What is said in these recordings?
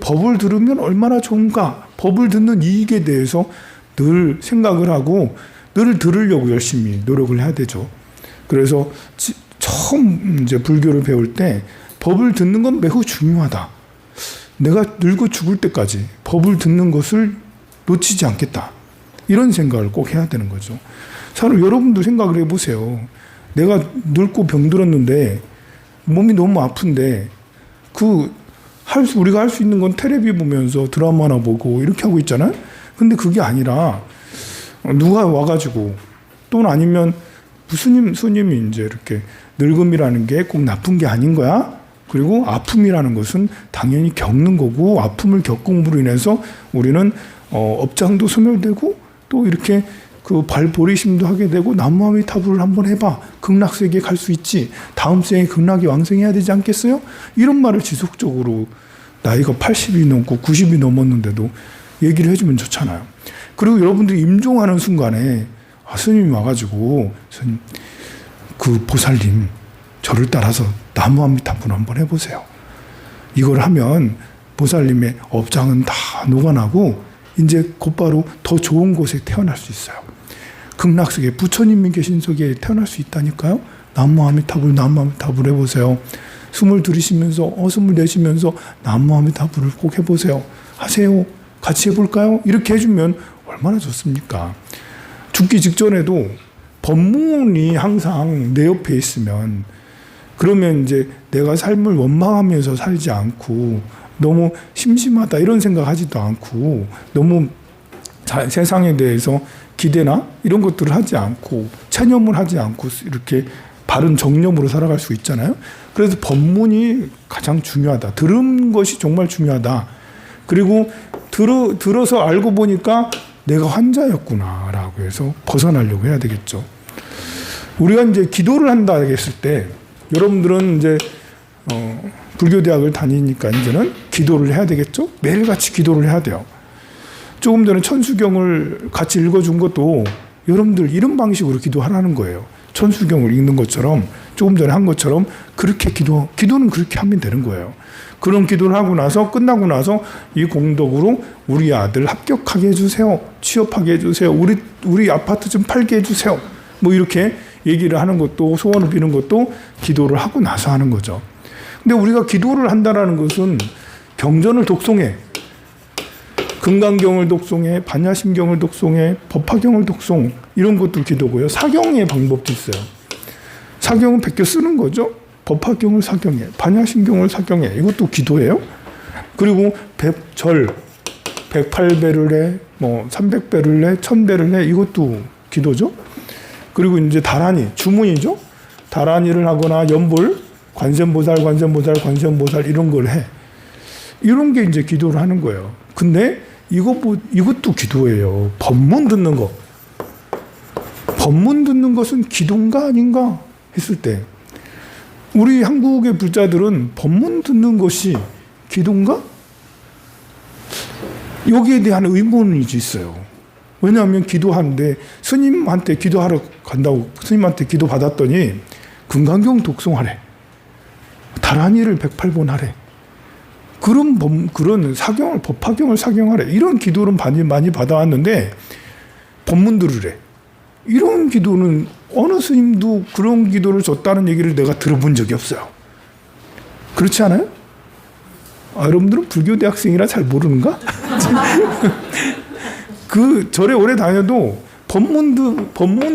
법을 들으면 얼마나 좋은가, 법을 듣는 이익에 대해서 늘 생각을 하고 늘 들으려고 열심히 노력을 해야 되죠. 그래서 처음 이제 불교를 배울 때 법을 듣는 건 매우 중요하다. 내가 늙어 죽을 때까지 법을 듣는 것을 놓치지 않겠다. 이런 생각을 꼭 해야 되는 거죠. 사실 여러분도 생각을 해보세요. 내가 늙고 병들었는데 몸이 너무 아픈데 우리가 할 수 있는 건 텔레비 보면서 드라마나 보고 이렇게 하고 있잖아요. 근데 그게 아니라 누가 와가지고 또는 아니면 스님이 이제 이렇게 늙음이라는 게 꼭 나쁜 게 아닌 거야. 그리고 아픔이라는 것은 당연히 겪는 거고 아픔을 겪음으로 인해서 우리는 업장도 소멸되고 또 이렇게 그 발보리심도 하게 되고 남무아미타불을 한번 해봐. 극락세계에 갈 수 있지. 다음 생에 극락이 왕생해야 되지 않겠어요? 이런 말을 지속적으로 나이가 80이 넘고 90이 넘었는데도 얘기를 해주면 좋잖아요. 그리고 여러분들이 임종하는 순간에 스님이 와가지고 스님, 그 보살님 저를 따라서 남무아미타불 한번 해보세요. 이걸 하면 보살님의 업장은 다 녹아나고 이제 곧바로 더 좋은 곳에 태어날 수 있어요. 극락세계 부처님이 계신 속에 태어날 수 있다니까요. 남무아미타불 남무아미타불 해보세요. 숨을 들이쉬면서 숨을 내쉬면서 남무아미타불을 꼭 해보세요. 하세요. 같이 해볼까요? 이렇게 해주면 얼마나 좋습니까? 죽기 직전에도 법문이 항상 내 옆에 있으면 그러면 이제 내가 삶을 원망하면서 살지 않고 너무 심심하다 이런 생각하지도 않고 너무 세상에 대해서 기대나 이런 것들을 하지 않고 체념을 하지 않고 이렇게 바른 정념으로 살아갈 수 있잖아요. 그래서 법문이 가장 중요하다. 들은 것이 정말 중요하다. 그리고 들어서 알고 보니까 내가 환자였구나라고 해서 벗어나려고 해야 되겠죠. 우리가 이제 기도를 한다 했을 때 여러분들은 이제 불교대학을 다니니까 이제는 기도를 해야 되겠죠. 매일같이 기도를 해야 돼요. 조금 전에 천수경을 같이 읽어준 것도 여러분들 이런 방식으로 기도하라는 거예요. 천수경을 읽는 것처럼 조금 전에 한 것처럼 그렇게 기도는 그렇게 하면 되는 거예요. 그런 기도를 하고 나서 끝나고 나서 이 공덕으로 우리 아들 합격하게 해주세요. 취업하게 해주세요. 우리 아파트 좀 팔게 해주세요. 뭐 이렇게 얘기를 하는 것도 소원을 비는 것도 기도를 하고 나서 하는 거죠. 근데 우리가 기도를 한다라는 것은 경전을 독송해. 금강경을 독송해, 반야심경을 독송해, 법화경을 독송 이런 것도 기도고요. 사경의 방법도 있어요. 사경은 베껴 쓰는 거죠. 법화경을 사경해, 반야심경을 사경해 이것도 기도예요. 그리고 절 108배를 해, 300배를 해, 1000배를 해 이것도 기도죠. 그리고 이제 다라니, 주문이죠. 다라니를 하거나 연불, 관세음보살 이런 걸 해. 이런 게 이제 기도를 하는 거예요. 근데 이것도 기도예요. 법문 듣는 거. 법문 듣는 것은 기도인가 아닌가 했을 때 우리 한국의 불자들은 법문 듣는 것이 기도인가? 여기에 대한 의문이 있어요. 왜냐하면 기도하는데 스님한테 기도하러 간다고 스님한테 기도 받았더니 금강경 독송하래. 다라니를 108번 하래. 그런 사경을, 법화경을 사경하래. 이런 기도는 많이 받아왔는데 법문 들으래. 이런 기도는 어느 스님도 그런 기도를 줬다는 얘기를 내가 들어본 적이 없어요. 그렇지 않아요? 여러분들은 불교 대학생이라 잘 모르는가? 그 절에 오래 다녀도 법문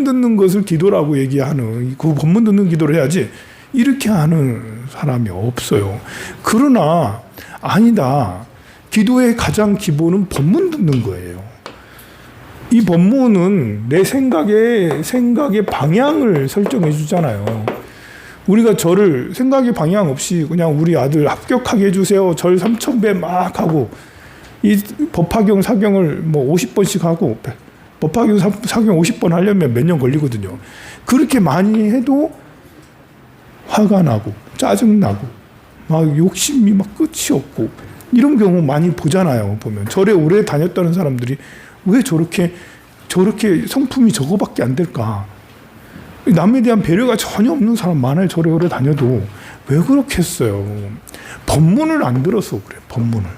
듣는 것을 기도라고 얘기하는 그 법문 듣는 기도를 해야지 이렇게 하는 사람이 없어요. 그러나 아니다. 기도의 가장 기본은 법문 듣는 거예요. 이 법문은 내 생각의 방향을 설정해 주잖아요. 우리가 생각의 방향 없이 그냥 우리 아들 합격하게 해주세요. 절 3000배 막 하고 이 법화경 사경을 50번씩 하고 법화경 사경 50번 하려면 몇 년 걸리거든요. 그렇게 많이 해도 화가 나고 짜증나고 막 욕심이 막 끝이 없고 이런 경우 많이 보잖아요. 보면 절에 오래 다녔다는 사람들이 왜 저렇게 성품이 저거밖에 안 될까? 남에 대한 배려가 전혀 없는 사람 많아요. 절에 오래 다녀도 왜 그렇게 했어요? 법문을 안 들어서 그래. 법문을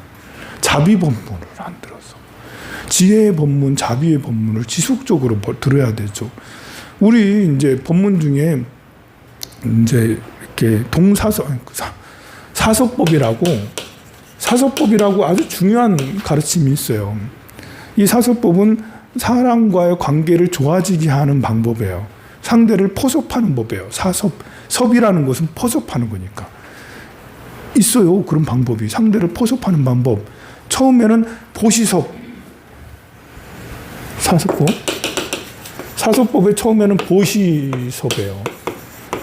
자비 법문을 안 들어서. 지혜의 법문, 자비의 법문을 지속적으로 들어야 되죠. 우리 이제 법문 중에 이제 이렇게 사서법이라고 아주 중요한 가르침이 있어요. 이 사서법은 사람과의 관계를 좋아지게 하는 방법이에요. 상대를 포섭하는 법이에요. 섭이라는 것은 포섭하는 거니까. 있어요. 그런 방법이. 상대를 포섭하는 방법. 처음에는 보시섭. 사서법의 처음에는 보시섭이에요.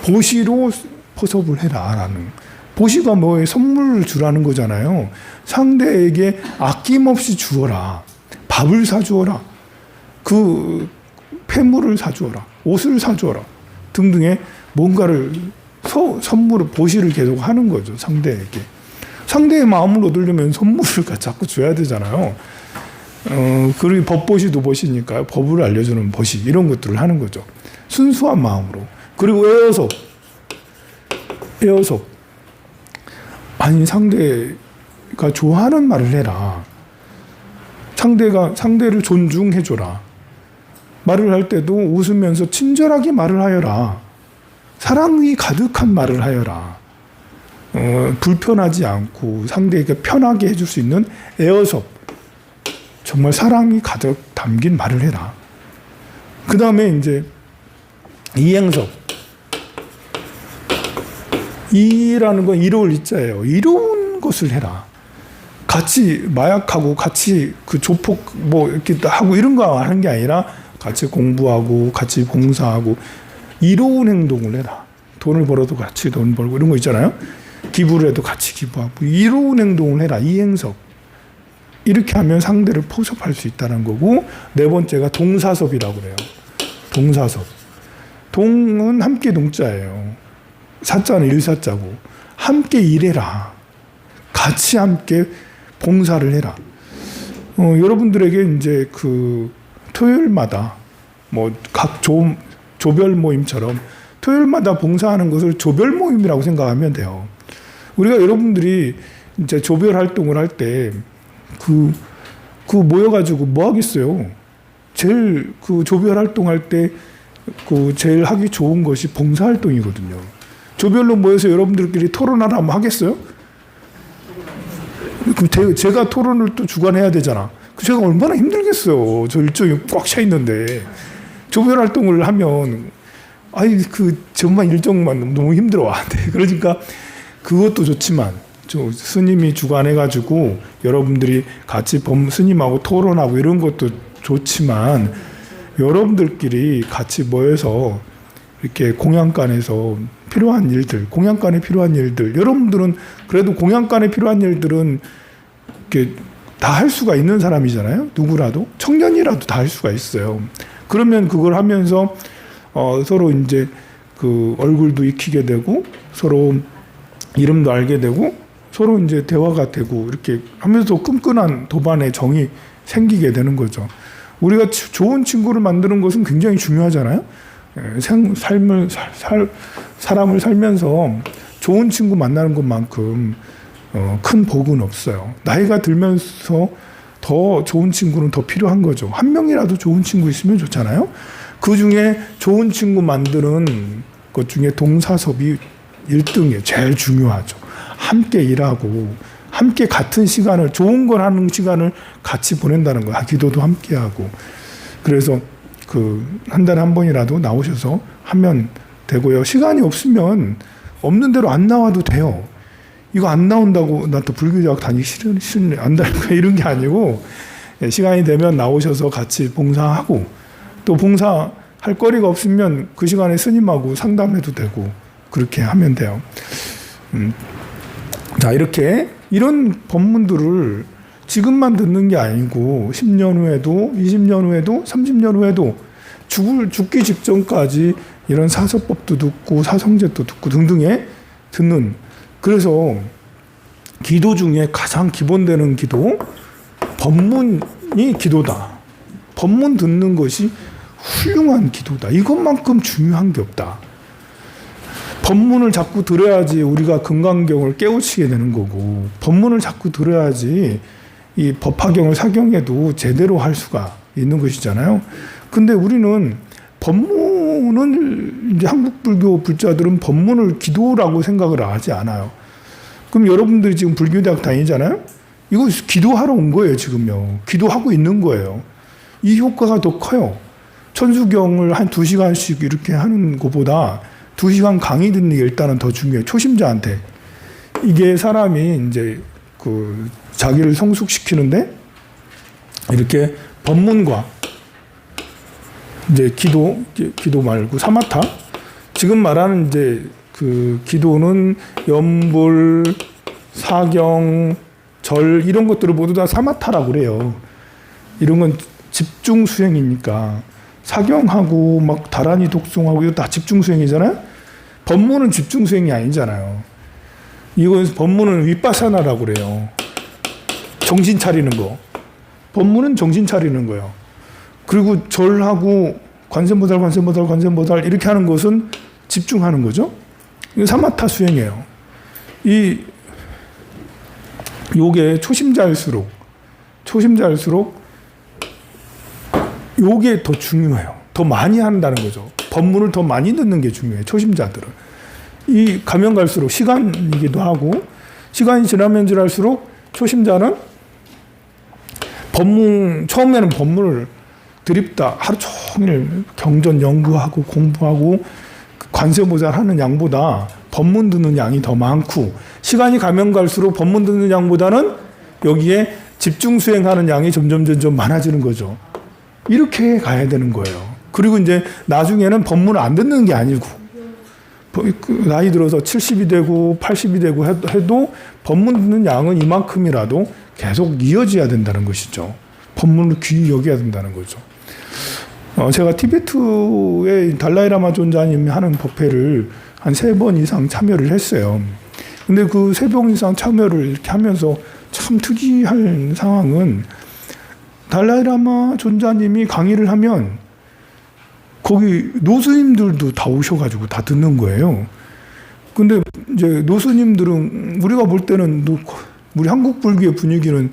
보시로 포섭을 해라. 라는. 보시가 뭐예요? 선물을 주라는 거잖아요. 상대에게 아낌없이 주어라. 밥을 사주어라. 그 폐물을 사주어라. 옷을 사주어라. 등등의 뭔가를 선물을 보시를 계속 하는 거죠. 상대에게. 상대의 마음을 얻으려면 선물을 자꾸 줘야 되잖아요. 그리고 법보시도 보시니까 법을 알려주는 보시 이런 것들을 하는 거죠. 순수한 마음으로. 그리고 에어섭. 아니 상대가 좋아하는 말을 해라. 상대를 존중해줘라. 말을 할 때도 웃으면서 친절하게 말을 하여라. 사랑이 가득한 말을 하여라. 불편하지 않고 상대에게 편하게 해줄 수 있는 에어섭. 정말 사랑이 가득 담긴 말을 해라. 그 다음에 이제 이행섭. 이라는 건 이로울 이자예요. 이로운 것을 해라. 같이 마약하고 같이 그 조폭 뭐 이렇게 하고 이런 거 하는 게 아니라 같이 공부하고 같이 봉사하고 이로운 행동을 해라. 돈을 벌어도 같이 돈 벌고 이런 거 있잖아요. 기부를 해도 같이 기부하고 이로운 행동을 해라. 이행섭. 이렇게 하면 상대를 포섭할 수 있다는 거고, 네 번째가 동사섭이라고 그래요. 동사섭. 동은 함께 동자예요. 사자는 일사자고 함께 일해라. 같이 함께 봉사를 해라. 여러분들에게 이제 그 토요일마다 뭐 각 조별 모임처럼 토요일마다 봉사하는 것을 조별 모임이라고 생각하면 돼요. 우리가 여러분들이 이제 조별 활동을 할 때 그 모여가지고 뭐 하겠어요? 제일 그 조별 활동할 때 그 제일 하기 좋은 것이 봉사 활동이거든요. 조별로 모여서 여러분들끼리 토론하라 하면 하겠어요? 제가 토론을 또 주관해야 되잖아. 제가 얼마나 힘들겠어요. 저 일정이 꽉 차 있는데. 조별 활동을 하면, 정말 일정만 너무 힘들어. 그러니까 그것도 좋지만, 스님이 주관해가지고 여러분들이 같이 스님하고 토론하고 이런 것도 좋지만, 여러분들끼리 같이 모여서 이렇게 공양간에서 공양간에 필요한 일들, 여러분들은 그래도 공양간에 필요한 일들은 이렇게 다 할 수가 있는 사람이잖아요. 누구라도 청년이라도 다 할 수가 있어요. 그러면 그걸 하면서 서로 이제 그 얼굴도 익히게 되고 서로 이름도 알게 되고 서로 이제 대화가 되고 이렇게 하면서 끈끈한 도반의 정이 생기게 되는 거죠. 우리가 좋은 친구를 만드는 것은 굉장히 중요하잖아요. 사람을 살면서 좋은 친구 만나는 것만큼 큰 복은 없어요. 나이가 들면서 더 좋은 친구는 더 필요한 거죠. 한 명이라도 좋은 친구 있으면 좋잖아요. 그 중에 좋은 친구 만드는 것 중에 동사섭이 1등이에요. 제일 중요하죠. 함께 일하고 함께 같은 시간을 좋은 걸 하는 시간을 같이 보낸다는 거야. 기도도 함께 하고. 그래서 한 달에 한 번이라도 나오셔서 하면 되고요. 시간이 없으면 없는 대로 안 나와도 돼요. 이거 안 나온다고 나 또 불교대학 다니기 싫네 안 다니고 이런 게 아니고 시간이 되면 나오셔서 같이 봉사하고 또 봉사할 거리가 없으면 그 시간에 스님하고 상담해도 되고 그렇게 하면 돼요. 자, 이런 법문들을 지금만 듣는 게 아니고 10년 후에도 20년 후에도 30년 후에도 죽기 직전까지 이런 사서법도 듣고 사성제도 듣고 등등에 듣는. 그래서 기도 중에 가장 기본되는 기도, 법문이 기도다. 법문 듣는 것이 훌륭한 기도다. 이것만큼 중요한 게 없다. 법문을 자꾸 들어야지 우리가 금강경을 깨우치게 되는 거고, 법문을 자꾸 들어야지 이 법화경을 사경해도 제대로 할 수가 있는 것이잖아요. 근데 우리는 법문을 이제 한국 불교 불자들은 법문을 기도라고 생각을 하지 않아요. 그럼 여러분들이 지금 불교대학 다니잖아요. 이거 기도하러 온 거예요, 지금요. 기도하고 있는 거예요. 이 효과가 더 커요. 천수경을 한 2시간씩 이렇게 하는 것보다 2시간 강의 듣는 게 일단은 더 중요해요. 초심자한테. 이게 사람이 이제 그 자기를 성숙시키는데 이렇게 법문과 이제 기도 말고 사마타. 지금 말하는 이제 그 기도는 염불, 사경, 절 이런 것들을 모두 다 사마타라고 그래요. 이런 건 집중 수행이니까 사경하고 막 다란이 독송하고 이거 다 집중 수행이잖아요. 법문은 집중 수행이 아니잖아요. 이건 법문은 윗바사나라고 그래요. 정신 차리는 거. 법문은 정신 차리는 거예요. 그리고 절하고 관세음보살 이렇게 하는 것은 집중하는 거죠. 이거 사마타 수행이에요. 요게 초심자일수록 요게 더 중요해요. 더 많이 한다는 거죠. 법문을 더 많이 듣는 게 중요해요. 초심자들은. 이 가면 갈수록 시간이기도 하고 시간이 지나면 지날수록 초심자는 처음에는 법문을 드립다 하루 종일 경전 연구하고 공부하고 관세음보살 하는 양보다 법문 듣는 양이 더 많고 시간이 가면 갈수록 법문 듣는 양보다는 여기에 집중 수행하는 양이 점점 많아지는 거죠. 이렇게 가야 되는 거예요. 그리고 이제 나중에는 법문을 안 듣는 게 아니고 나이 들어서 70이 되고 80이 되고 해도 법문 듣는 양은 이만큼이라도 계속 이어져야 된다는 것이죠. 법문을 귀히 여겨야 된다는 거죠. 제가 티베트의 달라이라마 존자님이 하는 법회를 한 3번 이상 참여를 했어요. 근데 그 3번 이상 참여를 이렇게 하면서 참 특이한 상황은 달라이라마 존자님이 강의를 하면 거기 노스님들도 다 오셔가지고 다 듣는 거예요. 근데 이제 노스님들은 우리가 볼 때는 우리 한국 불교의 분위기는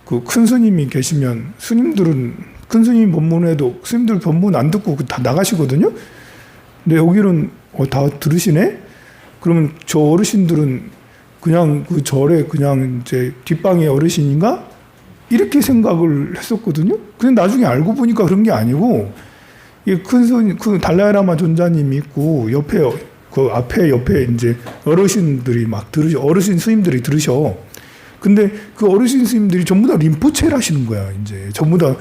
그 큰 스님이 계시면 스님들은 큰 스님 법문에도 스님들 법문 안 듣고 다 나가시거든요. 근데 여기는 다 들으시네? 그러면 저 어르신들은 그냥 그 절에 그냥 이제 뒷방의 어르신인가? 이렇게 생각을 했었거든요. 근데 나중에 알고 보니까 그런 게 아니고 큰 스님, 그 달라이라마 존자님이 있고 옆에 그 옆에 이제 어르신들이 막 어르신 스님들이 들으셔. 근데 그 어르신 스님들이 전부 다 림포체를 하시는 거야. 이제 전부 다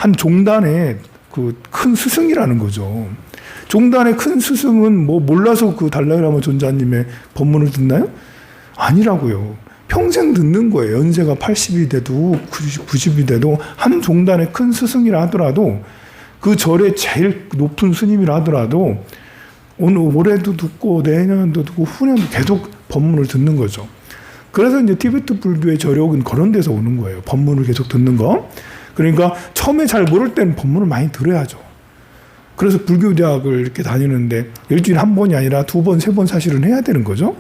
한 종단의 그 큰 스승이라는 거죠. 종단의 큰 스승은 뭐 몰라서 그 달라이라마 존자님의 법문을 듣나요? 아니라고요. 평생 듣는 거예요. 연세가 80이 돼도 90이 돼도 한 종단의 큰 스승이라 하더라도 그 절의 제일 높은 스님이라 하더라도 올해도 듣고 내년도 듣고 후년도 계속 법문을 듣는 거죠. 그래서 이제 티베트 불교의 저력은 그런 데서 오는 거예요. 법문을 계속 듣는 거. 그러니까 처음에 잘 모를 때는 법문을 많이 들어야죠. 그래서 불교대학을 이렇게 다니는데 일주일에 한 번이 아니라 2번, 3번 사실은 해야 되는 거죠.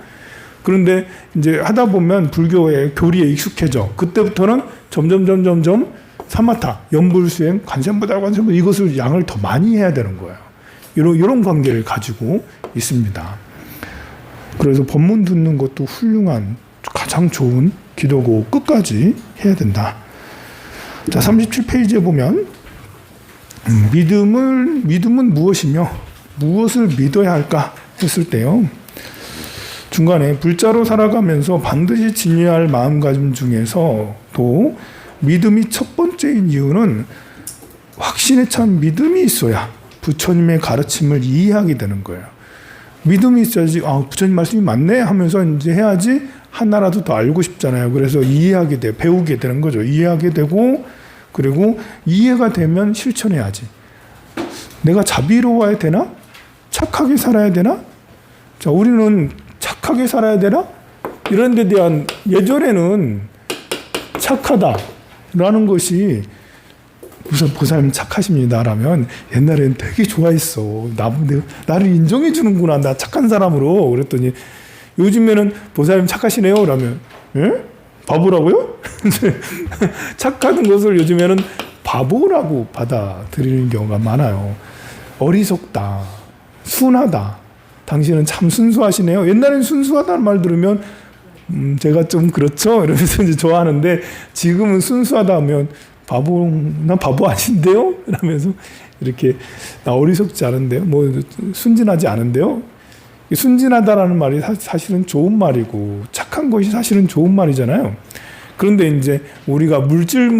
그런데 이제 하다 보면 불교의 교리에 익숙해져. 그때부터는 점점 사마타, 염불수행, 관세음보살 이것을 양을 더 많이 해야 되는 거예요. 이런 관계를 가지고 있습니다. 그래서 법문 듣는 것도 훌륭한 가장 좋은 기도고 끝까지 해야 된다. 자, 37페이지에 보면 믿음은 무엇이며 무엇을 믿어야 할까 했을 때요. 중간에 불자로 살아가면서 반드시 지녀야 할 마음가짐 중에서도 믿음이 첫 번째인 이유는 확신에 찬 믿음이 있어야 부처님의 가르침을 이해하게 되는 거예요. 믿음이 있어야지 부처님 말씀이 맞네 하면서 이제 해야지 하나라도 더 알고 싶잖아요. 그래서 이해하게 돼 배우게 되는 거죠. 이해하게 되고 그리고 이해가 되면 실천해야지. 내가 자비로워야 되나? 착하게 살아야 되나? 자, 우리는 착하게 살아야 되나? 이런 데 대한 예전에는 착하다라는 것이 무슨 보살님 착하십니다라면 옛날에는 되게 좋아했어. 나를 인정해 주는구나. 나 착한 사람으로. 그랬더니 요즘에는 보살님 착하시네요. 라면 예? 바보라고요? 착한 것을 요즘에는 바보라고 받아들이는 경우가 많아요. 어리석다, 순하다. 당신은 참 순수하시네요. 옛날엔 순수하다는 말 들으면 제가 좀 그렇죠? 이러면서 이제 좋아하는데 지금은 순수하다 하면 난 바보 아닌데요? 이러면서 이렇게 나 어리석지 않은데요? 뭐 순진하지 않은데요? 순진하다라는 말이 사실은 좋은 말이고 착한 것이 사실은 좋은 말이잖아요. 그런데 이제 우리가 물질이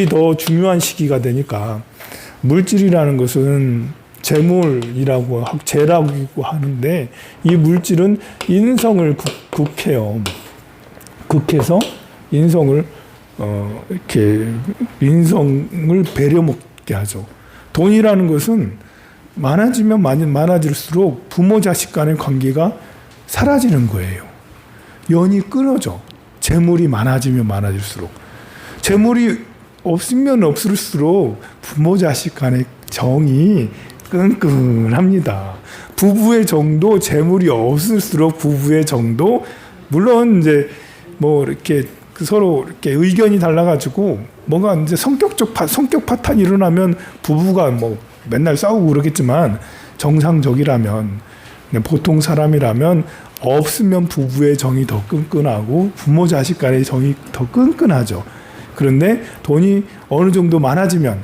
더 중요한 시기가 되니까 물질이라는 것은 재물이라고 재라고 하는데 이 물질은 인성을 극해요. 극해서 인성을 이렇게 인성을 배려먹게 하죠. 돈이라는 것은 많아지면 많아질수록 부모 자식 간의 관계가 사라지는 거예요. 연이 끊어져. 재물이 많아지면 많아질수록. 재물이 없으면 없을수록 부모 자식 간의 정이 끈끈합니다. 부부의 정도, 재물이 없을수록 부부의 정도, 물론 이제 뭐 이렇게 서로 이렇게 의견이 달라가지고 뭔가 이제 성격 파탄이 일어나면 부부가 뭐 맨날 싸우고 그러겠지만 정상적이라면 보통 사람이라면 없으면 부부의 정이 더 끈끈하고 부모 자식 간의 정이 더 끈끈하죠. 그런데 돈이 어느 정도 많아지면은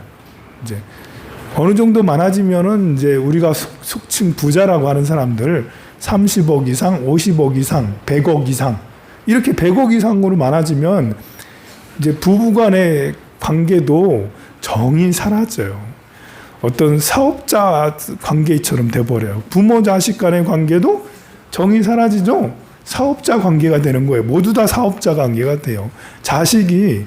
이제 우리가 속칭 부자라고 하는 사람들 30억 이상, 50억 이상, 100억 이상 이렇게 100억 이상으로 많아지면 이제 부부 간의 관계도 정이 사라져요. 어떤 사업자 관계처럼 돼버려요. 부모 자식 간의 관계도 정이 사라지죠. 사업자 관계가 되는 거예요. 모두 다 사업자 관계가 돼요. 자식이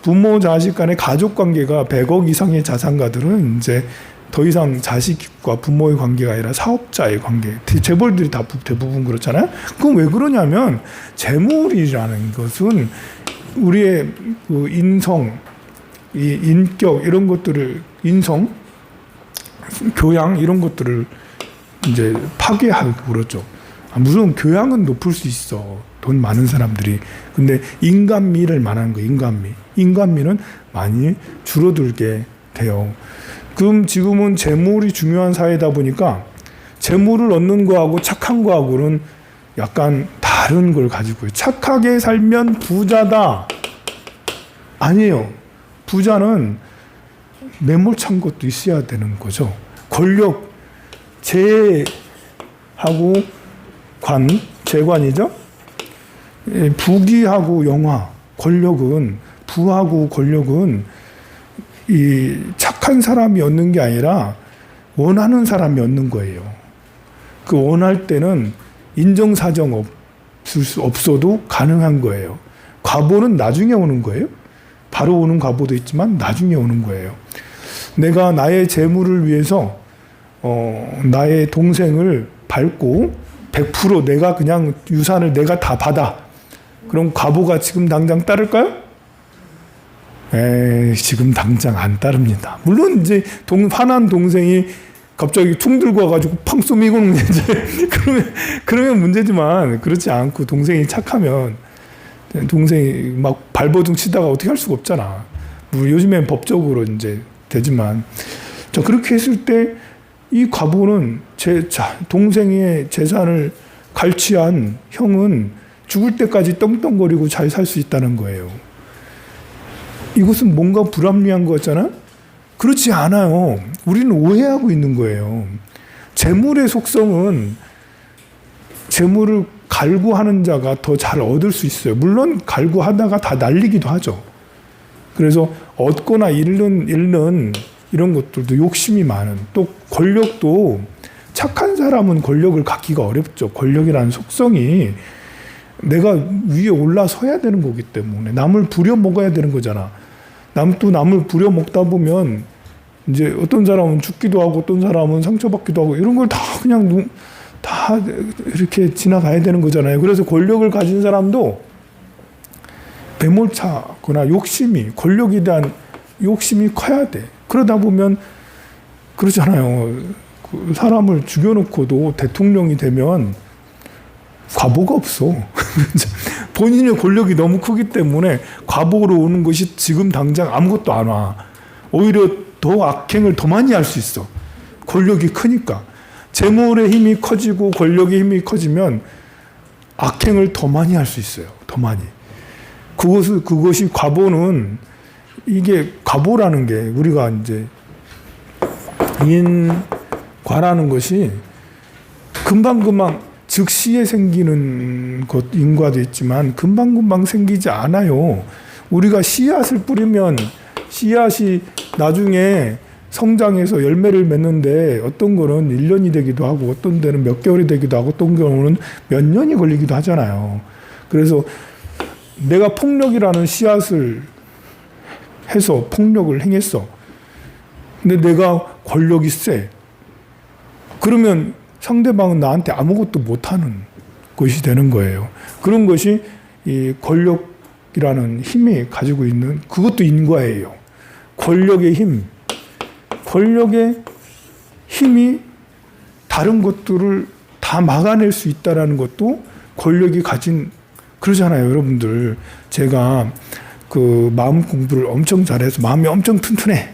부모 자식 간의 가족 관계가 100억 이상의 자산가들은 이제 더 이상 자식과 부모의 관계가 아니라 사업자의 관계. 재벌들이 다 대부분 그렇잖아요. 그건 왜 그러냐면 재물이라는 것은 우리의 그 인성, 이 인격 이런 것들을 인성, 교양 이런 것들을 이제 파괴하고 그러죠. 물론 교양은 높을 수 있어. 돈 많은 사람들이. 근데 인간미를 말하는 거예요. 인간미는 많이 줄어들게 돼요. 그럼 지금은 재물이 중요한 사회다 보니까 재물을 얻는 거하고 착한 거하고는 약간 다른 걸 가지고 있어요. 착하게 살면 부자다. 아니에요. 부자는 매몰찬 것도 있어야 되는 거죠. 권력, 재관이죠. 부귀하고 영화, 부하고 권력은 이 착한 사람이 얻는 게 아니라 원하는 사람이 얻는 거예요. 그 원할 때는 인정사정 없어도 가능한 거예요. 과보는 나중에 오는 거예요. 바로 오는 과보도 있지만 나중에 오는 거예요. 내가 나의 재물을 위해서 나의 동생을 밟고 100% 내가 그냥 유산을 내가 다 받아. 그럼 과보가 지금 당장 따를까요? 지금 당장 안 따릅니다. 물론 이제 화난 동생이 갑자기 총 들고 와가지고 팡 쏘미고는 이제 그러면 문제지만 그렇지 않고 동생이 착하면 동생이 막 발버둥 치다가 어떻게 할 수가 없잖아. 뭐 요즘엔 법적으로 이제 되지만 자 그렇게 했을 때 이 과보는 동생의 재산을 갈취한 형은 죽을 때까지 떵떵거리고 잘 살 수 있다는 거예요. 이것은 뭔가 불합리한 것 같잖아? 그렇지 않아요. 우리는 오해하고 있는 거예요. 재물의 속성은 재물을 갈구하는 자가 더 잘 얻을 수 있어요. 물론 갈구하다가 다 날리기도 하죠. 그래서 얻거나 잃는 이런 것들도 욕심이 많은, 또 권력도 착한 사람은 권력을 갖기가 어렵죠. 권력이라는 속성이 내가 위에 올라서야 되는 거기 때문에 남을 부려먹어야 되는 거잖아. 남을 부려먹다 보면 이제 어떤 사람은 죽기도 하고 어떤 사람은 상처받기도 하고 이런 걸 다 그냥 다 이렇게 지나가야 되는 거잖아요. 그래서 권력을 가진 사람도 매몰차거나 권력에 대한 욕심이 커야 돼. 그러다 보면 그러잖아요. 그 사람을 죽여놓고도 대통령이 되면 과보가 없어. 본인의 권력이 너무 크기 때문에 과보로 오는 것이 지금 당장 아무것도 안 와. 오히려 더 악행을 더 많이 할 수 있어. 권력이 크니까. 재물의 힘이 커지고 권력의 힘이 커지면 악행을 더 많이 할 수 있어요. 더 많이. 그것이 과보는, 이게 과보라는 게 우리가 이제 인과라는 것이 금방금방 즉시에 생기는 것, 인과도 있지만 금방금방 생기지 않아요. 우리가 씨앗을 뿌리면 씨앗이 나중에 성장해서 열매를 맺는데 어떤 거는 1년이 되기도 하고 어떤 데는 몇 개월이 되기도 하고 어떤 경우는 몇 년이 걸리기도 하잖아요. 그래서 내가 폭력이라는 씨앗을 해서 폭력을 행했어. 근데 내가 권력이 세. 그러면 상대방은 나한테 아무것도 못하는 것이 되는 거예요. 그런 것이 이 권력이라는 힘이 가지고 있는, 그것도 인과예요. 권력의 힘. 권력의 힘이 다른 것들을 다 막아낼 수 있다는 것도 권력이 가진, 그러잖아요, 여러분들. 제가 그 마음 공부를 엄청 잘해서 마음이 엄청 튼튼해.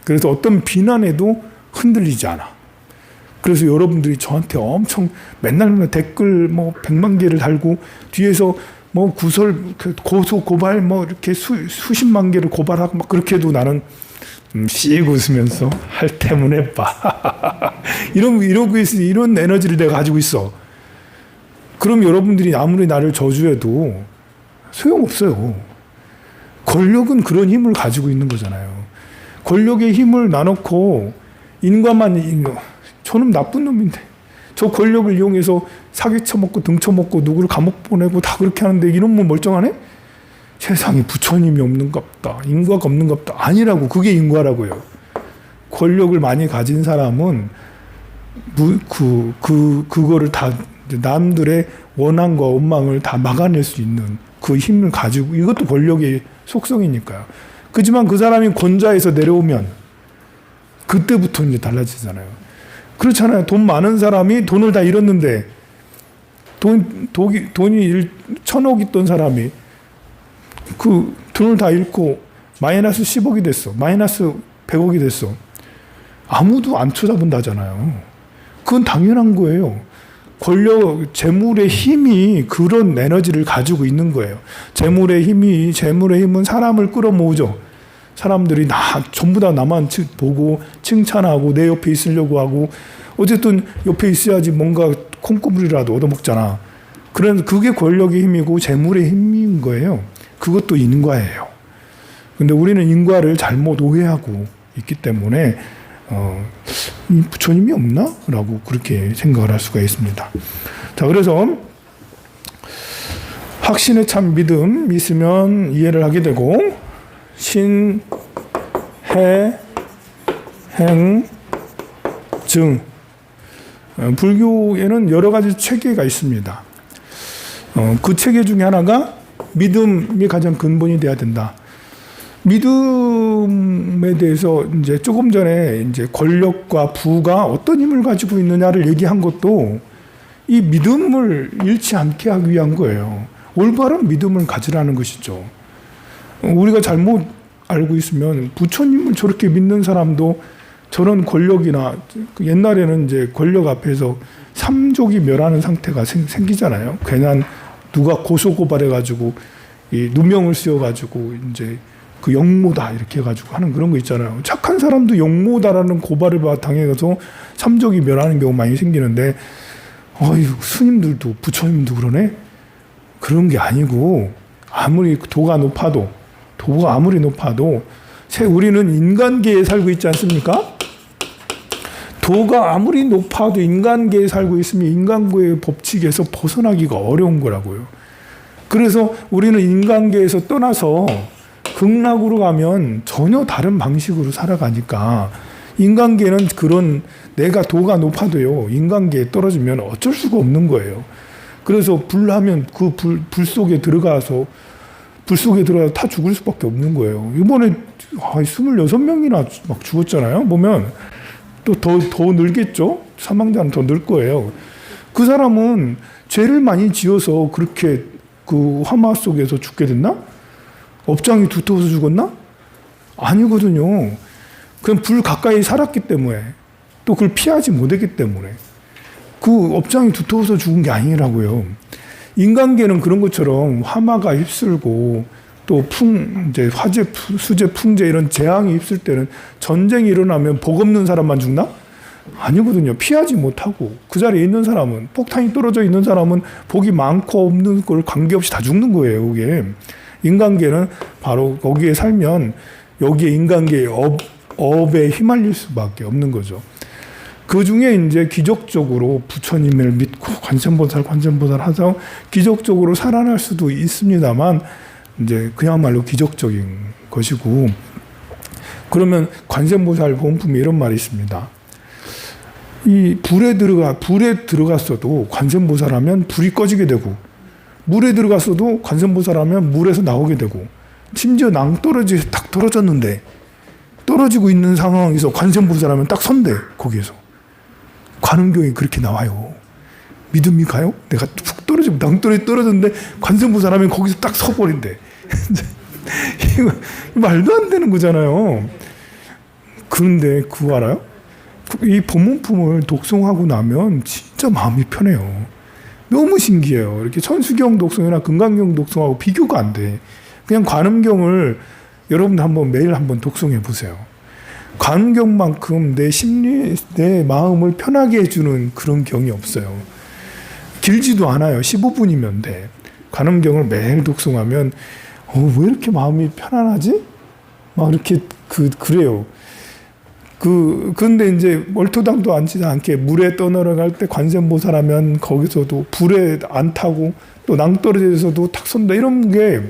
그래서 어떤 비난에도 흔들리지 않아. 그래서 여러분들이 저한테 엄청 맨날 댓글 뭐 100만 개를 달고 뒤에서 뭐 구설, 고소, 고발 뭐 이렇게 수십만 개를 고발하고 막 그렇게 해도 나는 씩 웃으면서 할 때문에 봐. 이러고 있으니 이런 에너지를 내가 가지고 있어. 그럼 여러분들이 아무리 나를 저주해도 소용없어요. 권력은 그런 힘을 가지고 있는 거잖아요. 권력의 힘을 나놓고 인과만, 저는 나쁜 놈인데 저 권력을 이용해서 사기 쳐먹고 등 쳐먹고 누구를 감옥 보내고 다 그렇게 하는데 이런 분 멀쩡하네? 세상에 부처님이 없는갑다. 인과가 없는갑다. 아니라고. 그게 인과라고요. 권력을 많이 가진 사람은 그거를 다 남들의 원한과 원망을 다 막아낼 수 있는 그 힘을 가지고, 이것도 권력의 속성이니까요. 그렇지만 그 사람이 권좌에서 내려오면 그때부터 이제 달라지잖아요. 그렇잖아요. 돈 많은 사람이 돈을 다 잃었는데 돈이 1,000억 있던 사람이 그 돈을 다 잃고 마이너스 10억이 됐어. 마이너스 100억이 됐어. 아무도 안 쳐다본다잖아요. 그건 당연한 거예요. 권력, 재물의 힘이 그런 에너지를 가지고 있는 거예요. 재물의 힘은 사람을 끌어모으죠. 사람들이 전부 다 나만 보고 칭찬하고 내 옆에 있으려고 하고, 어쨌든 옆에 있어야지 뭔가 콩고물이라도 얻어먹잖아. 그래서 그게 권력의 힘이고 재물의 힘인 거예요. 그것도 인과예요. 근데 우리는 인과를 잘못 오해하고 있기 때문에 부처님이 없나? 라고 그렇게 생각을 할 수가 있습니다. 자, 그래서 확신에 참 믿음 있으면 이해를 하게 되고, 신, 해, 행, 증. 불교에는 여러 가지 체계가 있습니다. 그 체계 중에 하나가 믿음이 가장 근본이 돼야 된다. 믿음에 대해서 이제 조금 전에 이제 권력과 부가 어떤 힘을 가지고 있느냐를 얘기한 것도 이 믿음을 잃지 않게 하기 위한 거예요. 올바른 믿음을 가지라는 것이죠. 우리가 잘못 알고 있으면 부처님을 저렇게 믿는 사람도 저런 권력이나, 옛날에는 이제 권력 앞에서 삼족이 멸하는 상태가 생기잖아요. 괜한 누가 고소고발해가지고 이 누명을 씌워가지고 이제 그 영모다 이렇게 해가지고 하는 그런 거 있잖아요. 착한 사람도 영모다라는 고발을 당해서 삼족이 멸하는 경우 많이 생기는데, 스님들도 부처님도 그러네? 그런 게 아니고, 아무리 도가 아무리 높아도 우리는 인간계에 살고 있지 않습니까? 도가 아무리 높아도 인간계에 살고 있으면 인간계의 법칙에서 벗어나기가 어려운 거라고요. 그래서 우리는 인간계에서 떠나서 극락으로 가면 전혀 다른 방식으로 살아가니까, 인간계는 그런, 내가 도가 높아도요, 인간계에 떨어지면 어쩔 수가 없는 거예요. 그래서 불하면 그 불 속에 들어가서 다 죽을 수밖에 없는 거예요. 이번에 26명이나 막 죽었잖아요. 보면 또 더 늘겠죠. 사망자는 더 늘 거예요. 그 사람은 죄를 많이 지어서 그렇게 그 화마 속에서 죽게 됐나? 업장이 두터워서 죽었나? 아니거든요. 그냥 불 가까이 살았기 때문에, 또 그걸 피하지 못했기 때문에 그 업장이 두터워서 죽은 게 아니라고요. 인간계는 그런 것처럼 화마가 휩쓸고 또 이제 화재, 수재, 풍재 이런 재앙이 휩쓸 때는 전쟁이 일어나면 복 없는 사람만 죽나? 아니거든요. 피하지 못하고 그 자리에 있는 사람은, 폭탄이 떨어져 있는 사람은 복이 많고 없는 걸 관계없이 다 죽는 거예요. 그게 인간계는 바로 거기에 살면 여기에 인간계의 업에 휘말릴 수밖에 없는 거죠. 그 중에 이제 기적적으로 부처님을 믿고 관세음보살 하자 기적적으로 살아날 수도 있습니다만 이제 그야말로 기적적인 것이고, 그러면 관세음보살 본품에 이런 말이 있습니다. 이 불에 들어갔어도 관세음보살 하면 불이 꺼지게 되고, 물에 들어갔어도 관세음보살 하면 물에서 나오게 되고, 심지어 낭떠러지에서 딱 떨어졌는데 떨어지고 있는 상황에서 관세음보살 하면 딱 선대. 거기에서 관음경이 그렇게 나와요. 믿음이 가요? 내가 푹 떨어지고 낭떠러지 떨어졌는데 관세음보살 하면 거기서 딱 서버린대. 이거 말도 안 되는 거잖아요. 그런데 그거 알아요? 이 법문품을 독송하고 나면 진짜 마음이 편해요. 너무 신기해요. 이렇게 천수경 독송이나 금강경 독송하고 비교가 안 돼. 그냥 관음경을 여러분들 한번 매일 한번 독송해 보세요. 관음경만큼 내 심리, 내 마음을 편하게 해주는 그런 경이 없어요. 길지도 않아요. 15분이면 돼. 관음경을 매일 독송하면 왜 이렇게 마음이 편안하지? 막 이렇게 그래요. 근데 이제 멀토당도 앉지 않게 물에 떠내려갈 때 관세음보살 하면 거기서도 불에 안 타고 또 낭떠러지에서도 탁 선다. 이런 게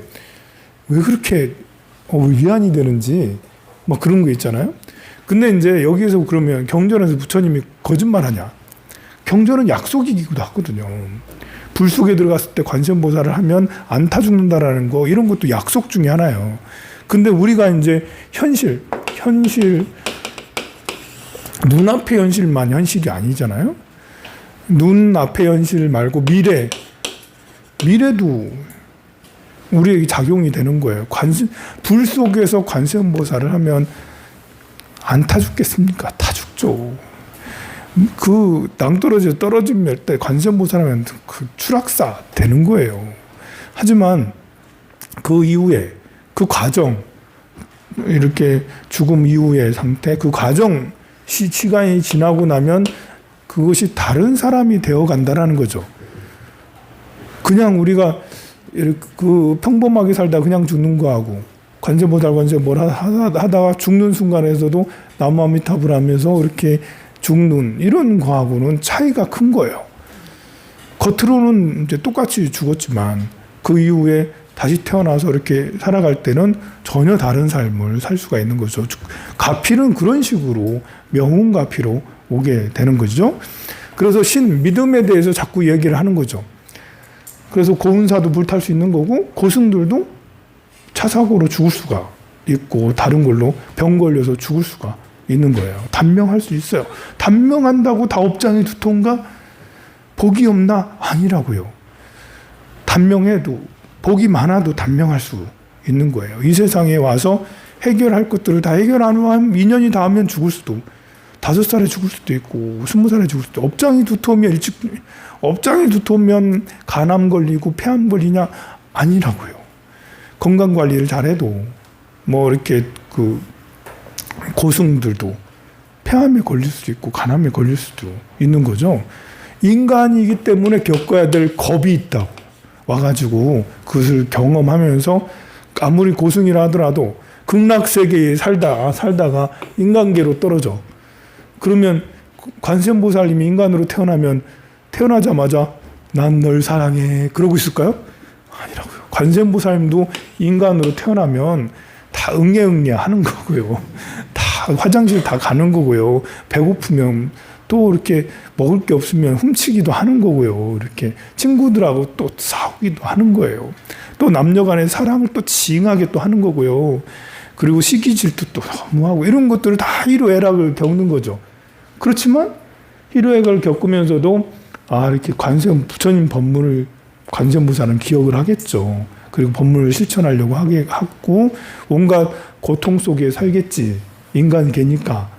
왜 그렇게 위안이 되는지 막 그런 거 있잖아요. 근데 이제 여기에서 그러면 경전에서 부처님이 거짓말하냐? 경전은 약속이기도 하거든요. 불 속에 들어갔을 때 관세음보살을 하면 안 타 죽는다라는 거, 이런 것도 약속 중에 하나예요. 근데 우리가 이제 현실 눈앞의 현실만 현실이 아니잖아요. 눈앞의 현실 말고 미래도 우리에게 작용이 되는 거예요. 불 속에서 관세음보살을 하면 안 타 죽겠습니까? 타 죽죠. 그 낭떠러지에 떨어질 때 관세음보살 하면 그 추락사 되는 거예요. 하지만 그 이후에 그 과정, 이렇게 죽음 이후의 상태, 그 과정, 시간이 지나고 나면 그것이 다른 사람이 되어 간다라는 거죠. 그냥 우리가 그 평범하게 살다 그냥 죽는 거하고 관세음보살 하다가 죽는 순간에서도 나무아미타불 하면서 이렇게 죽는 이런 거하고는 차이가 큰 거예요. 겉으로는 이제 똑같이 죽었지만 그 이후에 다시 태어나서 이렇게 살아갈 때는 전혀 다른 삶을 살 수가 있는 거죠. 가필은 그런 식으로 명운가피로 오게 되는 거죠. 그래서 믿음에 대해서 자꾸 얘기를 하는 거죠. 그래서 고운사도 불탈 수 있는 거고, 고승들도 차 사고로 죽을 수가 있고, 다른 걸로 병 걸려서 죽을 수가 있는 거예요. 단명할 수 있어요. 단명한다고 다 업장이 두터운가? 복이 없나? 아니라고요. 단명해도, 복이 많아도 단명할 수 있는 거예요. 이 세상에 와서 해결할 것들을 다 해결 안 하면 2년이 다 하면 죽을 수도, 5살에 죽을 수도 있고 20살에 죽을 수도. 업장이 두터우면 간암 걸리고 폐암 걸리냐? 아니라고요. 건강 관리를 잘해도 뭐 이렇게 고승들도 폐암에 걸릴 수도 있고 간암에 걸릴 수도 있는 거죠. 인간이기 때문에 겪어야 될 겁이 있다고 와가지고 그것을 경험하면서 아무리 고승이라 하더라도 극락세계에 살다가 인간계로 떨어져. 그러면 관세음보살님이 인간으로 태어나자마자 난 널 사랑해 그러고 있을까요? 아니라고요. 관세음보살님도 인간으로 태어나면 다 응애 하는 거고요. 다 화장실 다 가는 거고요. 배고프면 또 이렇게 먹을 게 없으면 훔치기도 하는 거고요. 이렇게 친구들하고 또 싸우기도 하는 거예요. 또 남녀 간의 사랑을 또 징하게 또 하는 거고요. 그리고 시기 질투 또 너무 하고, 이런 것들을 다 희로애락을 겪는 거죠. 그렇지만 희로애락을 겪으면서도 이렇게 관세음 부처님 법문을 관세음보살은 기억을 하겠죠. 그리고 법문을 실천하려고 하고 온갖 고통 속에 살겠지. 인간계니까.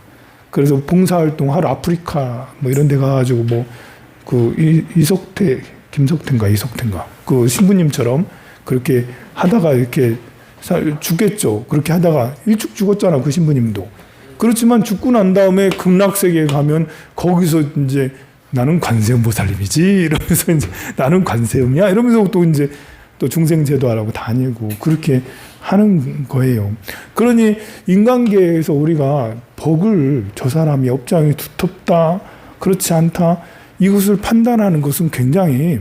그래서 봉사활동 하루 아프리카 뭐 이런 데 가가지고 뭐 그 이석태인가 그 신부님처럼 그렇게 하다가 이렇게 죽겠죠. 그렇게 하다가 일찍 죽었잖아, 그 신부님도. 그렇지만 죽고 난 다음에 극락세계에 가면 거기서 이제 나는 관세음보살님이지 이러면서 이제 나는 관세음이야 이러면서 또 이제 또 중생제도하라고 다니고 그렇게 하는 거예요. 그러니 인간계에서 우리가 복을 저 사람이 업장이 두텁다, 그렇지 않다, 이것을 판단하는 것은 굉장히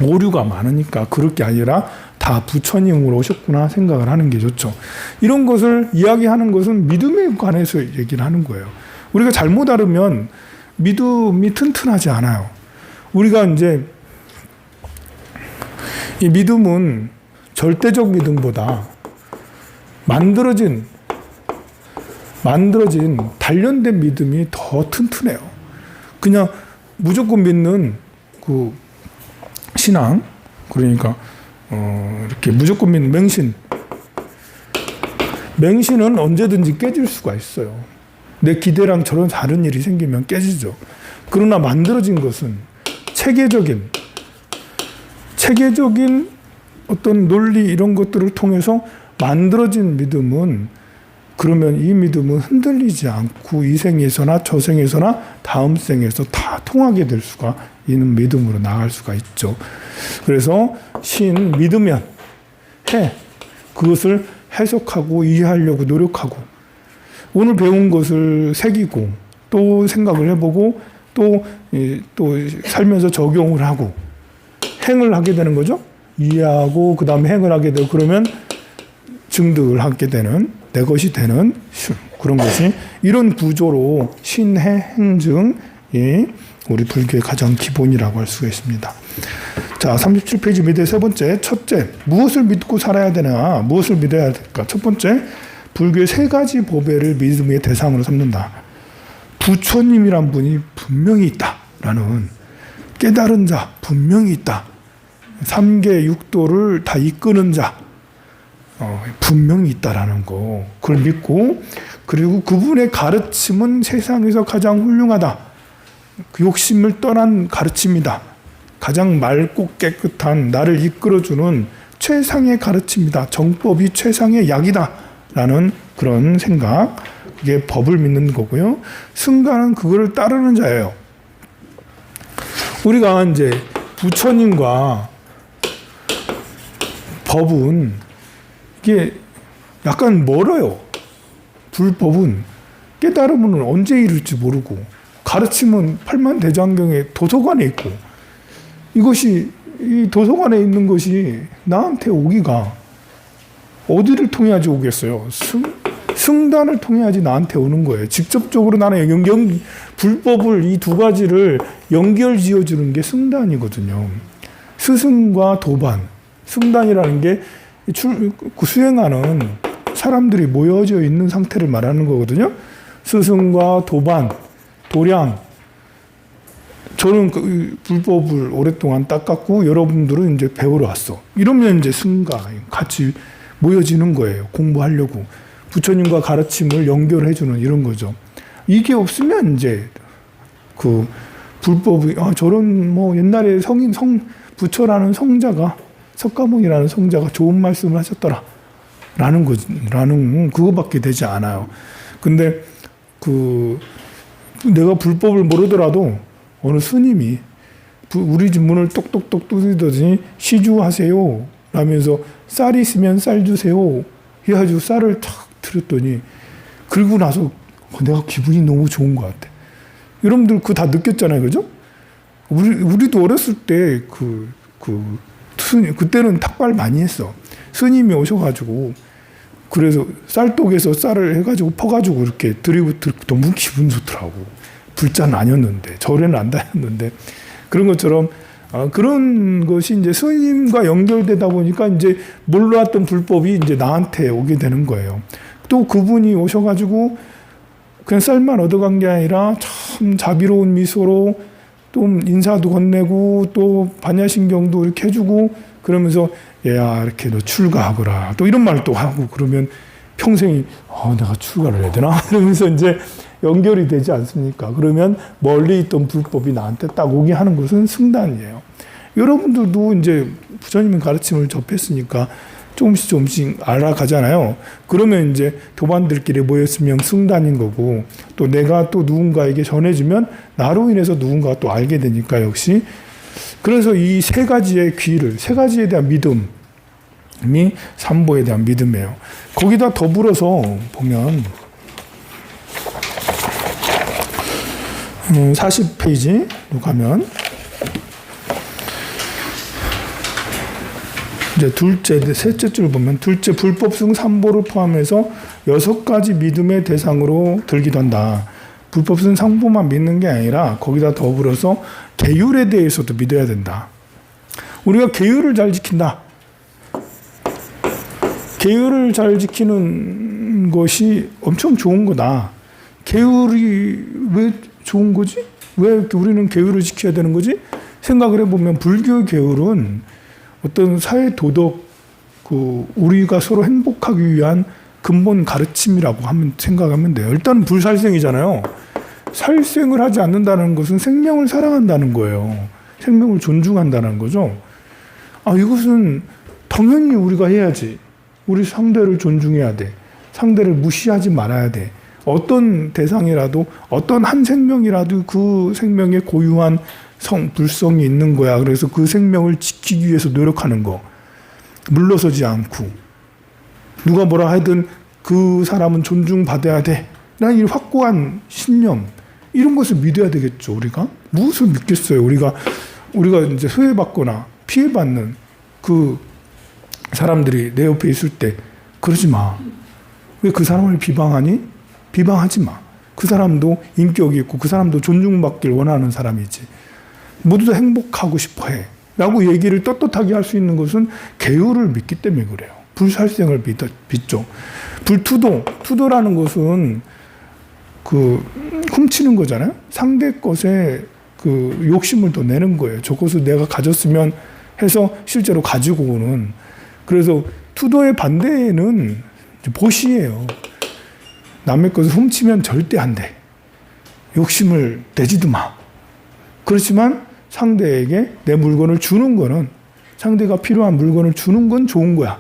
오류가 많으니까 그럴 게 아니라 다 부처님으로 오셨구나 생각을 하는 게 좋죠. 이런 것을 이야기하는 것은 믿음에 관해서 얘기를 하는 거예요. 우리가 잘못 알으면 믿음이 튼튼하지 않아요. 우리가 이제 이 믿음은 절대적 믿음보다 만들어진 단련된 믿음이 더 튼튼해요. 그냥 무조건 믿는 그 신앙, 그러니까 이렇게 무조건 믿는 맹신은 언제든지 깨질 수가 있어요. 내 기대랑 저런 다른 일이 생기면 깨지죠. 그러나 만들어진 것은 체계적인 어떤 논리 이런 것들을 통해서 만들어진 믿음은, 그러면 이 믿음은 흔들리지 않고 이 생에서나 저 생에서나 다음 생에서 다 통하게 될 수가 있는 믿음으로 나아갈 수가 있죠. 그래서 믿으면 그것을 해석하고 이해하려고 노력하고 오늘 배운 것을 새기고 또 생각을 해보고 또 살면서 적용을 하고 행을 하게 되는 거죠. 이해하고 그 다음에 행을 하게 되고 그러면 증득을 하게 되는, 내 것이 되는 그런 것이, 이런 구조로 신해 행증이 우리 불교의 가장 기본이라고 할 수가 있습니다. 자, 37페이지 밑에 세 번째, 첫째, 무엇을 믿고 살아야 되나, 무엇을 믿어야 될까? 첫 번째, 불교의 세 가지 보배를 믿음의 대상으로 삼는다. 부처님이란 분이 분명히 있다라는, 깨달은 자 분명히 있다. 3계 6도를 다 이끄는 자 분명히 있다라는 거, 그걸 믿고, 그리고 그분의 가르침은 세상에서 가장 훌륭하다. 그 욕심을 떠난 가르침이다. 가장 맑고 깨끗한, 나를 이끌어주는 최상의 가르침이다. 정법이 최상의 약이다. 라는 그런 생각, 이게 법을 믿는 거고요. 승가는 그거를 따르는 자예요. 우리가 이제 부처님과 법은 이게 약간 멀어요. 불법은 깨달음은 언제 이룰지 모르고, 가르침은 팔만대장경의 도서관에 있고, 이것이 이 도서관에 있는 것이 나한테 오기가 어디를 통해야지 오겠어요? 승단을 통해야지 나한테 오는 거예요. 직접적으로 나는 불법을 이 두 가지를 연결 지어주는 게 승단이거든요. 스승과 도반, 승단이라는 게 수행하는 사람들이 모여져 있는 상태를 말하는 거거든요. 스승과 도반, 도량. 저는 그 불법을 오랫동안 닦았고 여러분들은 이제 배우러 왔어. 이러면 이제 승가 같이 모여지는 거예요. 공부하려고. 부처님과 가르침을 연결해주는 이런 거죠. 이게 없으면 이제 그 불법이, 저런 뭐 옛날에 부처라는 성자가, 석가모니라는 성자가 좋은 말씀을 하셨더라. 라는 그거밖에 되지 않아요. 근데 내가 불법을 모르더라도 어느 스님이 우리 집 문을 똑똑똑 두드리더니 시주하세요. 라면서 쌀이 있으면 쌀 주세요. 해가지고 쌀을 탁 드렸더니, 그리고 나서 내가 기분이 너무 좋은 것 같아. 여러분들 그거 다 느꼈잖아요. 그죠? 우리도 어렸을 때 그때는 탁발 많이 했어. 스님이 오셔가지고, 그래서 쌀독에서 쌀을 해가지고 퍼가지고 이렇게 드리고 너무 기분 좋더라고. 불자는 아니었는데, 절에는 안 다녔는데. 그런 것처럼, 그런 것이 이제 스님과 연결되다 보니까 이제 몰랐던 불법이 이제 나한테 오게 되는 거예요. 또 그분이 오셔가지고 그냥 쌀만 얻어간 게 아니라 참 자비로운 미소로 또 인사도 건네고 또 반야신경도 이렇게 해주고 그러면서 얘야 이렇게 너 출가하거라 또 이런 말도 하고 그러면 평생이 내가 출가를 해야 되나 이러면서 이제 연결이 되지 않습니까? 그러면 멀리 있던 불법이 나한테 딱 오게 하는 것은 승단이에요. 여러분들도 이제 부처님의 가르침을 접했으니까 조금씩 알아가잖아요. 그러면 이제 도반들끼리 모였으면 승단인 거고 또 내가 또 누군가에게 전해주면 나로 인해서 누군가가 또 알게 되니까 역시 그래서 이 세 가지의 귀를 세 가지에 대한 믿음이 삼보에 대한 믿음이에요. 거기다 더불어서 보면 40페이지로 가면 이제 셋째 줄 보면 둘째 불법승 삼보를 포함해서 6가지 믿음의 대상으로 들기도 한다. 불법승 삼보만 믿는 게 아니라 거기다 더불어서 계율에 대해서도 믿어야 된다. 우리가 계율을 잘 지킨다. 계율을 잘 지키는 것이 엄청 좋은 거다. 계율이 왜 좋은 거지? 왜 우리는 계율을 지켜야 되는 거지? 생각을 해보면 불교 계율은 어떤 사회 도덕, 우리가 서로 행복하기 위한 근본 가르침이라고 생각하면 돼요. 일단 불살생이잖아요. 살생을 하지 않는다는 것은 생명을 사랑한다는 거예요. 생명을 존중한다는 거죠. 이것은 당연히 우리가 해야지. 우리 상대를 존중해야 돼. 상대를 무시하지 말아야 돼. 어떤 대상이라도 어떤 한 생명이라도 그 생명에 고유한 불성이 있는 거야. 그래서 그 생명을 지키기 위해서 노력하는 거. 물러서지 않고 누가 뭐라 하든 그 사람은 존중받아야 돼. 라는 이 확고한 신념 이런 것을 믿어야 되겠죠. 우리가 무엇을 믿겠어요. 우리가 이제 소외받거나 피해받는 그 사람들이 내 옆에 있을 때 그러지 마. 왜 그 사람을 비방하니? 비방하지 마. 그 사람도 인격이 있고 그 사람도 존중받길 원하는 사람이지. 모두 다 행복하고 싶어 해. 라고 얘기를 떳떳하게 할 수 있는 것은 계율을 믿기 때문에 그래요. 불살생을 믿죠. 투도라는 것은 훔치는 거잖아요. 상대 것에 욕심을 더 내는 거예요. 저것을 내가 가졌으면 해서 실제로 가지고 오는. 그래서 투도의 반대는 보시예요. 남의 것을 훔치면 절대 안 돼. 욕심을 내지도 마. 그렇지만 상대에게 내 물건을 주는 거는 상대가 필요한 물건을 주는 건 좋은 거야.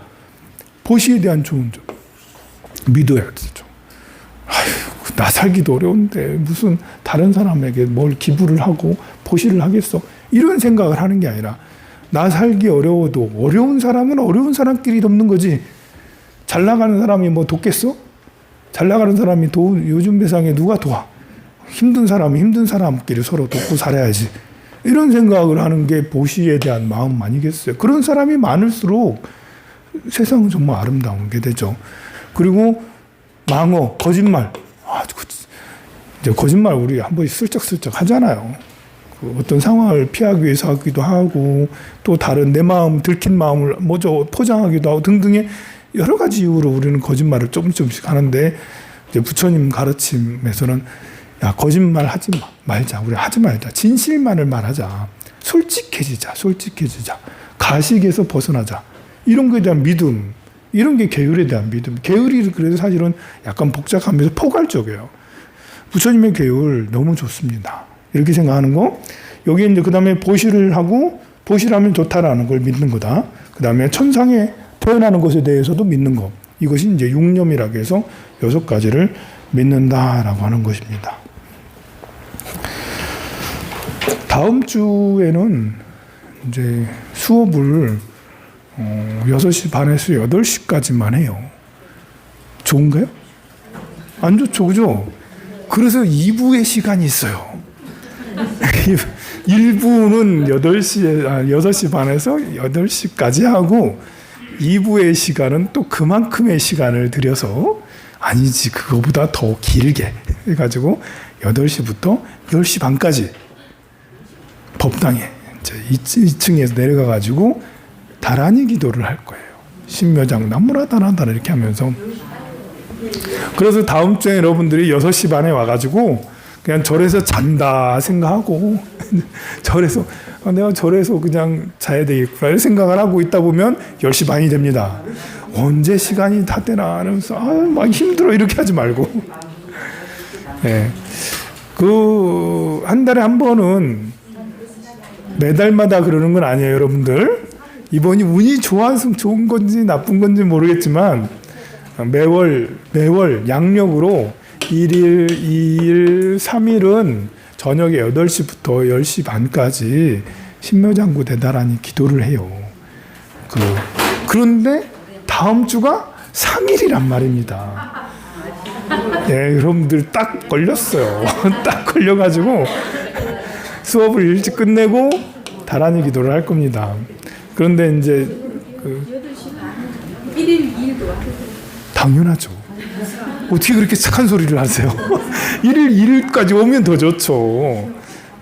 보시에 대한 좋은 점. 믿어야 되죠. 나 살기도 어려운데 무슨 다른 사람에게 뭘 기부를 하고 보시를 하겠어. 이런 생각을 하는 게 아니라 나 살기 어려워도 어려운 사람은 어려운 사람끼리 돕는 거지. 잘 나가는 사람이 뭐 돕겠어? 잘 나가는 사람이 요즘 세상에 누가 도와? 힘든 사람이 힘든 사람끼리 서로 돕고 살아야지. 이런 생각을 하는 게 보시에 대한 마음 아니겠어요? 그런 사람이 많을수록 세상은 정말 아름다운 게 되죠. 그리고 망어, 거짓말. 이제 거짓말 우리 한 번씩 슬쩍슬쩍 하잖아요. 어떤 상황을 피하기 위해서 하기도 하고 또 다른 내 마음, 들킨 마음을 포장하기도 하고 등등의 여러 가지 이유로 우리는 거짓말을 조금씩 하는데 이제 부처님 가르침에서는 야, 거짓말 하지 말자. 우리 하지 말자. 진실만을 말하자. 솔직해지자. 가식에서 벗어나자. 이런 거에 대한 믿음. 이런 게 계율에 대한 믿음. 계율이 그래도 사실은 약간 복잡하면서 포괄적이에요. 부처님의 계율 너무 좋습니다. 이렇게 생각하는 거. 여기 이제 그 다음에 보시를 하고 보시라면 좋다라는 걸 믿는 거다. 그 다음에 천상에 태어나는 것에 대해서도 믿는 거. 이것이 이제 육념이라고 해서 6가지를 믿는다라고 하는 것입니다. 다음 주에는 이제 수업을 6시 반에서 8시까지만 해요. 좋은가요? 안 좋죠, 그죠? 그래서 2부의 시간이 있어요. 1부는 6시 반에서 8시까지 하고 2부의 시간은 또 그만큼의 시간을 들여서 아니지 그거보다 더 길게 해가지고 8시부터 10시 반까지 법당에 이제 2층에서 내려가가지고 다란이 기도를 할 거예요. 신묘장 나무라다나다라 이렇게 하면서. 그래서 다음 주에 여러분들이 6시 반에 와가지고 그냥 절에서 잔다 생각하고 절에서 내가 절에서 그냥 자야 되겠구나 이런 생각을 하고 있다 보면 10시 반이 됩니다. 언제 시간이 다 되나 하면서 막 힘들어 이렇게 하지 말고 네. 그 한 달에 한 번은 매달마다 그러는 건 아니에요, 여러분들. 이번이 운이 좋아서 좋은 건지 나쁜 건지 모르겠지만 매월 양력으로 1일, 2일, 3일은 저녁에 8시부터 10시 반까지 신묘장구 대다라니 기도를 해요. 그런데 다음 주가 3일이란 말입니다. 네, 여러분들 딱 걸렸어요. 딱 걸려가지고 수업을 일찍 끝내고 다라니 기도를 할 겁니다. 그런데 이제 1일 2일도 당연하죠. 어떻게 그렇게 착한 소리를 하세요? 1일 2일까지 오면 더 좋죠.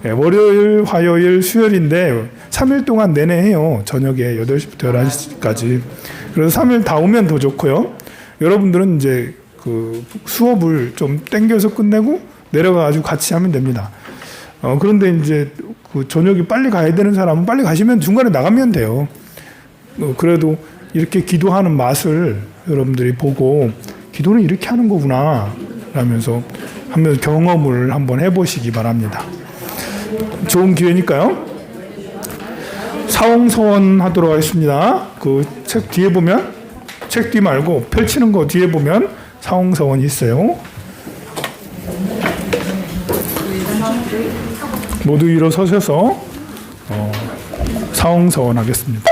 네, 월요일, 화요일, 수요일인데 3일 동안 내내 해요. 저녁에 8시부터 11시까지. 그래서 3일 다 오면 더 좋고요. 여러분들은 이제 그 수업을 좀 땡겨서 끝내고 내려가가지고 같이 하면 됩니다. 그런데 이제 그 저녁에 빨리 가야 되는 사람은 빨리 가시면 중간에 나가면 돼요. 그래도 이렇게 기도하는 맛을 여러분들이 보고 기도는 이렇게 하는 거구나 라면서 한번 경험을 한번 해보시기 바랍니다. 좋은 기회니까요. 사홍서원 하도록 하겠습니다. 그 책 뒤에 보면 책 뒤 말고 펼치는 거 뒤에 보면 사홍서원이 있어요. 모두 일어서셔서 사홍서원 하겠습니다.